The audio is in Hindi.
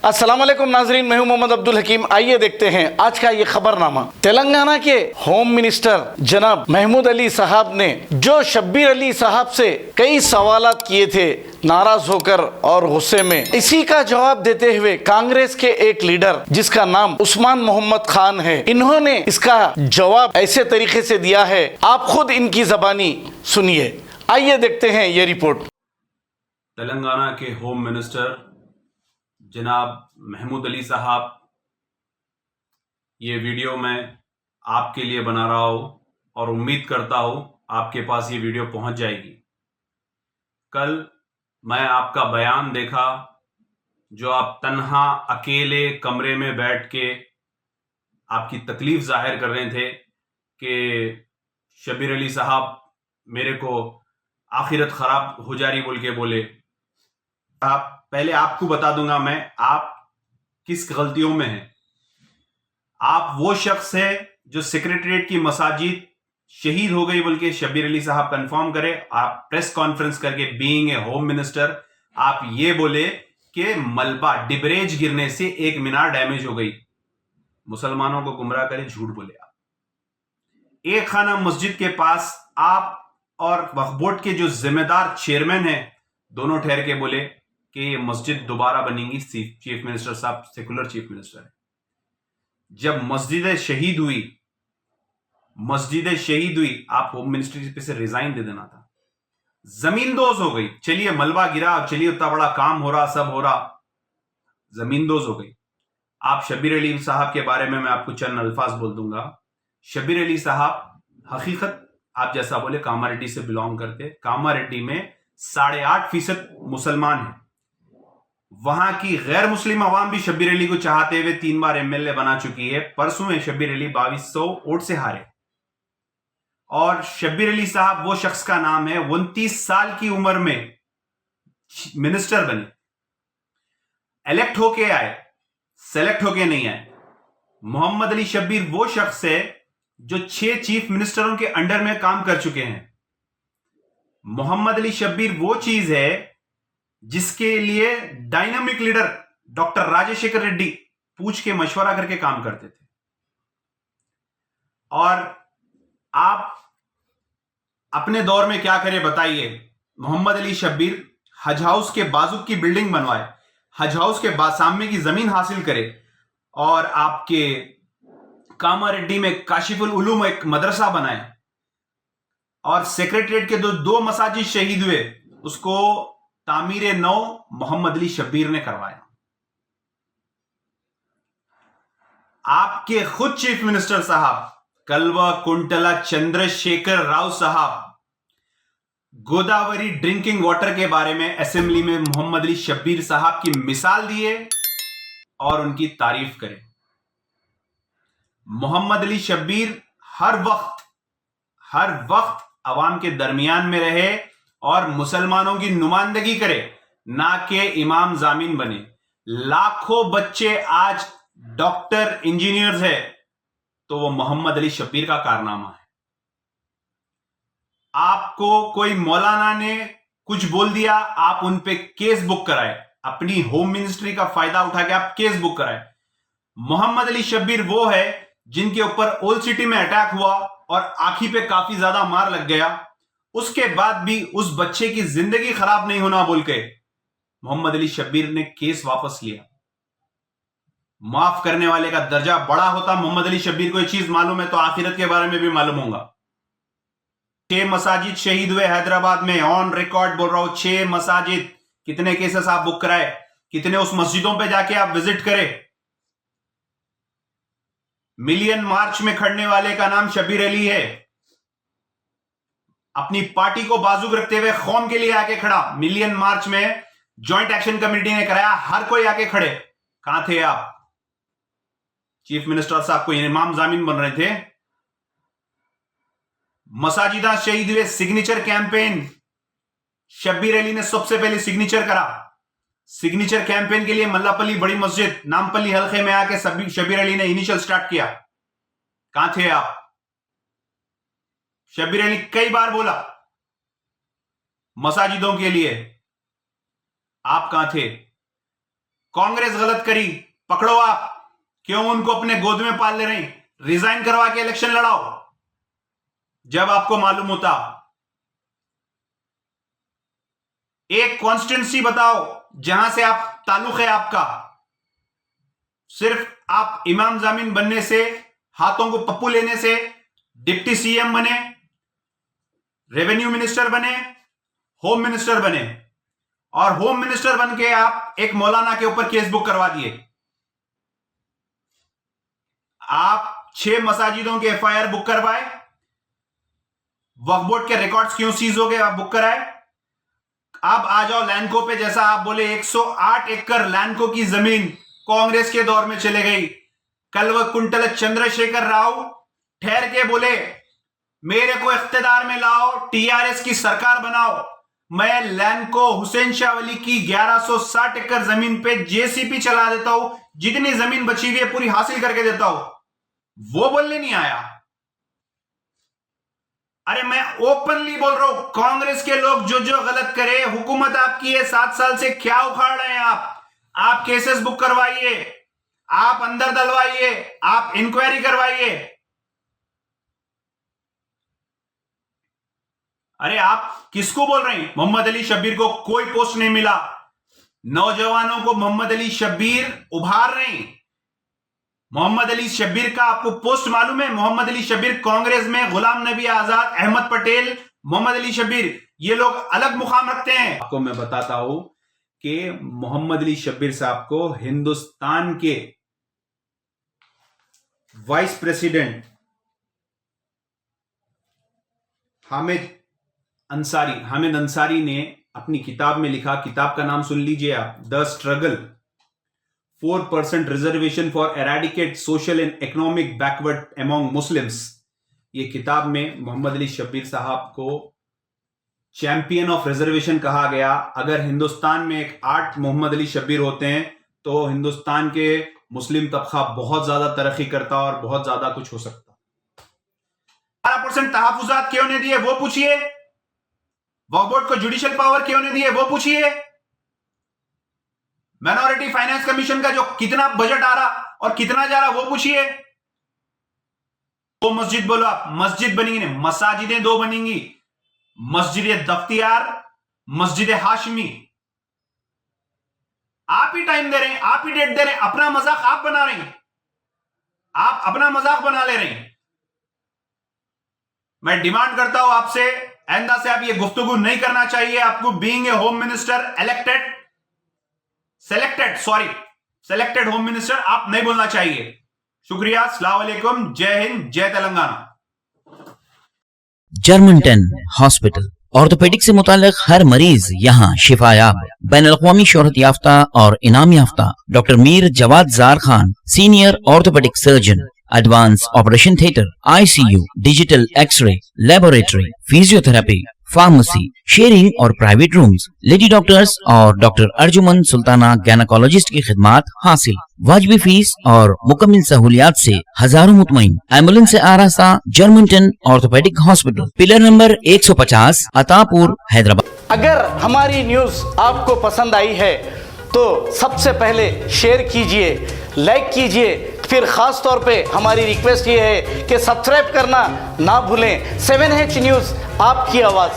अस्सलाम वालेकुम नाजरीन, मैं हूं मोहम्मद अब्दुल हकीम। आइए देखते हैं आज का ये खबरनामा। तेलंगाना के होम मिनिस्टर जनाब महमूद अली साहब ने जो शब्बीर अली साहब से कई सवालात किए थे नाराज होकर और गुस्से में, इसी का जवाब देते हुए कांग्रेस के एक लीडर जिसका नाम उस्मान मोहम्मद खान है, इन्होंने इसका जवाब ऐसे तरीके से दिया है, आप खुद इनकी जबानी सुनिए। आइए देखते हैं ये रिपोर्ट। तेलंगाना के होम मिनिस्टर जनाब महमूद अली साहब, ये वीडियो मैं आपके लिए बना रहा हूँ और उम्मीद करता हूँ आपके पास ये वीडियो पहुँच जाएगी। कल मैं आपका बयान देखा जो आप तन्हा अकेले कमरे में बैठ के आपकी तकलीफ जाहिर कर रहे थे कि शब्बीर अली साहब मेरे को आखिरत खराब हो जा रही बोल के बोले। आप पहले आपको बता दूंगा मैं, आप किस गलतियों में हैं। आप वो शख्स है जो सेक्रेटरीट की मसाजिद शहीद हो गई बोल के शब्बीर अली साहब कंफर्म करे। आप प्रेस कॉन्फ्रेंस करके बीइंग ए होम मिनिस्टर आप ये बोले कि मलबा डिबरेज गिरने से एक मीनार डैमेज हो गई। मुसलमानों को गुमराह करे, झूठ बोले आप। एक खाना मस्जिद के पास आप और वक्फ बोर्ड के जो जिम्मेदार चेयरमैन हैं दोनों ठहर के बोले कि ये मस्जिद दोबारा बनेगी। चीफ मिनिस्टर साहब सेकुलर चीफ मिनिस्टर है। जब मस्जिद शहीद हुई आप होम मिनिस्ट्री पे से रिजाइन दे देना था। जमींदोज हो गई, चलिए मलबा गिरा, चलिए उतना बड़ा काम हो रहा, सब हो रहा, जमींदोज हो गई। आप शब्बीर अली साहब के बारे में मैं आपको चंद अल्फाज बोल दूंगा। शब्बीर अली साहब हकीकत आप जैसा बोले कामारेड्डी से बिलोंग करते। कामारेड्डी में 8.5% मुसलमान हैं। वहां की गैर मुस्लिम अवाम भी शब्बीर अली को चाहते हुए 3 बार एमएलए बना चुकी है। परसों में शब्बीर अली 2200 वोट से हारे और शब्बीर अली साहब वो शख्स का नाम है 29 साल की उम्र में मिनिस्टर बने, इलेक्ट होके आए, सेलेक्ट होके नहीं आए। मोहम्मद अली शब्बीर वो शख्स है जो 6 चीफ मिनिस्टरों के अंडर में काम कर चुके हैं। मोहम्मद अली शब्बीर वो चीज है जिसके लिए dynamic leader doctor Rajasekhar Reddy पूछ के मशवरा करके काम करते थे। और आप अपने दौर में क्या करें बताइए। मोहम्मद अली शब्बीर हज हाउस के बाजू की बिल्डिंग बनवाए, हज हाउस के सामने की जमीन हासिल करे और आपके कामारेड्डी में काशिफुल उलूम एक मदरसा बनाए और सेक्रेटरीट के दो मसाजिद शहीद हुए, उसको तामीर नौ मोहम्मद अली शब्बीर ने करवाया। आपके खुद चीफ मिनिस्टर साहब कल्वा कुंटला चंद्रशेखर राव साहब गोदावरी ड्रिंकिंग वाटर के बारे में असेंबली में मोहम्मद अली शब्बीर साहब की मिसाल दिए और उनकी तारीफ करें। मोहम्मद अली शब्बीर हर वक्त अवाम के दरमियान में रहे और मुसलमानों की नुमाइंदगी करे, ना कि इमाम जामीन बने। लाखों बच्चे आज डॉक्टर इंजीनियर्स है तो वो मोहम्मद अली शब्बीर का कारनामा है। आपको कोई मौलाना ने कुछ बोल दिया, आप उन पे केस बुक कराए, अपनी होम मिनिस्ट्री का फायदा उठा के आप केस बुक कराए। मोहम्मद अली शब्बीर वो है जिनके ऊपर ओल्ड सिटी में अटैक हुआ और आंखी पे काफी ज्यादा मार लग गया, उसके बाद भी उस बच्चे की जिंदगी खराब नहीं होना बोल के मोहम्मद अली शब्बीर ने केस वापस लिया। माफ करने वाले का दर्जा बड़ा होता। मोहम्मद अली शब्बीर को ये चीज मालूम है तो आखिरत के बारे में भी मालूम होगा। 6 मसाजिद शहीद हुए हैदराबाद में, ऑन रिकॉर्ड बोल रहा हूं, 6 मसाजिद। कितने केसेस आप बुक कराए, कितने उस मस्जिदों पे जाके आप विजिट करें। मिलियन मार्च में खड़ने वाले का नाम शब्बीर अली है। अपनी पार्टी को बाजू रखते हुए कौम के लिए आके खड़ा। मिलियन मार्च में जॉइंट एक्शन कमेटी ने कराया, हर कोई आके खड़े। कहां थे आप? चीफ मिनिस्टर साहब को इमाम जामीन बन रहे थे। मसाजिदा शहीद हुए, सिग्नेचर कैंपेन शब्बीर अली ने सबसे पहले सिग्नेचर करा। सिग्नेचर कैंपेन के लिए मल्लापल्ली बड़ी मस्जिद नामपल्ली हल्के में आके शब्बीर अली ने इनिशियल स्टार्ट किया। कहां थे आप? शब्बीर अली कई बार बोला मसाजिदों के लिए, आप कहां थे? कांग्रेस गलत करी, पकड़ो आप। क्यों उनको अपने गोद में पाल ले रहे? रिजाइन करवा के इलेक्शन लड़ाओ जब आपको मालूम होता। एक कॉन्स्टिट्यूंसी बताओ जहां से आप ताल्लुक है आपका। सिर्फ आप इमाम जामीन बनने से, हाथों को पप्पू लेने से डिप्टी सीएम बने, रेवेन्यू मिनिस्टर बने, होम मिनिस्टर बने, और होम मिनिस्टर बन के आप एक मौलाना के ऊपर केस बुक करवा दिए। आप 6 मसाजिदों के एफआईआर बुक करवाए। वक्फ बोर्ड के रिकॉर्ड्स क्यों सीज हो गए? आप बुक कराए। अब आ जाओ लैंडको पे, जैसा आप बोले 108 एकड़ लैंडको की जमीन कांग्रेस के दौर में चले गई। कल वह कुंटल चंद्रशेखर राव ठहर के बोले मेरे को इख्तिदार में लाओ, टीआरएस की सरकार बनाओ, मैं लैंडको हुसैन शाह वली की 1160 एकड़ जमीन पे जेसीपी चला देता हूं, जितनी जमीन बची हुई है पूरी हासिल करके देता हूं। वो बोलने नहीं आया। अरे मैं ओपनली बोल रहा हूं, कांग्रेस के लोग जो जो गलत करे, हुकूमत आपकी है 7 साल से, क्या उखाड़ रहे हैं आप केसेस बुक करवाइए, आप अंदर डलवाइए, आप इंक्वायरी करवाइए। अरे आप किसको बोल रहे हैं? मोहम्मद अली शब्बीर को कोई पोस्ट नहीं मिला। नौजवानों को मोहम्मद अली शब्बीर उभार रहे हैं। मोहम्मद अली शब्बीर का आपको पोस्ट मालूम है? मोहम्मद अली शब्बीर कांग्रेस में गुलाम नबी आजाद, अहमद पटेल, मोहम्मद अली शब्बीर, ये लोग अलग मुकाम रखते हैं। आपको मैं बताता हूं कि मोहम्मद अली शब्बीर साहब को हिंदुस्तान के वाइस प्रेसिडेंट हामिद अंसारी ने अपनी किताब में लिखा, किताब का नाम सुन लीजिए आप, the struggle 4% reservation for eradicate social and economic backward among Muslims. ये किताब में मोहम्मद अली शब्बीर साहब को चैंपियन ऑफ रिजर्वेशन कहा गया। अगर हिंदुस्तान में 8 मोहम्मद अली शब्बीर होते हैं तो हिंदुस्तान के मुस्लिम तबका बहुत ज्यादा तरक्की करता और बहुत ज्यादा कुछ हो सकता। 12% तहफुजात क्यों नहीं दिए वो पूछिए। वक्फ बोर्ड को जुडिशियल पावर क्यों नहीं दिए वो पूछिए। माइनॉरिटी फाइनेंस कमीशन का जो कितना बजट आ रहा और कितना जा रहा वो पूछिए। वो मस्जिद बोलो आप, मस्जिद बनेंगी नहीं, मसाजिदें 2 बनेंगी, मस्जिद दफ्तियार, मस्जिद हाशमी। आप ही टाइम दे रहे हैं, आप ही डेट दे रहे हैं, अपना मजाक आप बना रहे हैं, आप अपना मजाक बना ले रहे हैं। मैं डिमांड करता हूं आपसे, आइंदा से आप ये गुफ्तगू नहीं करना चाहिए। आपको being a home minister selected home minister आप नहीं बोलना चाहिए। शुक्रिया, अस्सलाम वालेकुम, जय हिंद, जय तेलंगाना। जर्मन-10 हॉस्पिटल ऑर्थोपेडिक से मुताल्लिक हर मरीज यहाँ शिफायाब। बैनुल-अक़वामी शोहरत याफ्ता और इनाम याफ्ता doctor Mir Jawad Jar Khan, senior orthopaedic surgeon, advance operation theatre, ICU, digital x ray, laboratory, physiotherapy, pharmacy, sharing और प्राइवेट रूम्स, लेडी डॉक्टर्स और डॉक्टर अर्जुमन सुल्ताना गायनेकोलॉजिस्ट की खिदमात हासिल। वाजिबी फीस और मुकम्मल सहूलियात से हजारों मुतमईन। एम्बुलेंस से आरास्ता जर्मन-10 orthopaedic hospital, pillar number 150, Attapur, Hyderabad. अगर हमारी न्यूज़ आपको पसंद आई है तो सबसे पहले शेयर कीजिए, लाइक कीजिए, फिर ख़ास तौर पे हमारी रिक्वेस्ट ये है कि सब्सक्राइब करना ना भूलें। 7H न्यूज़, आपकी आवाज़।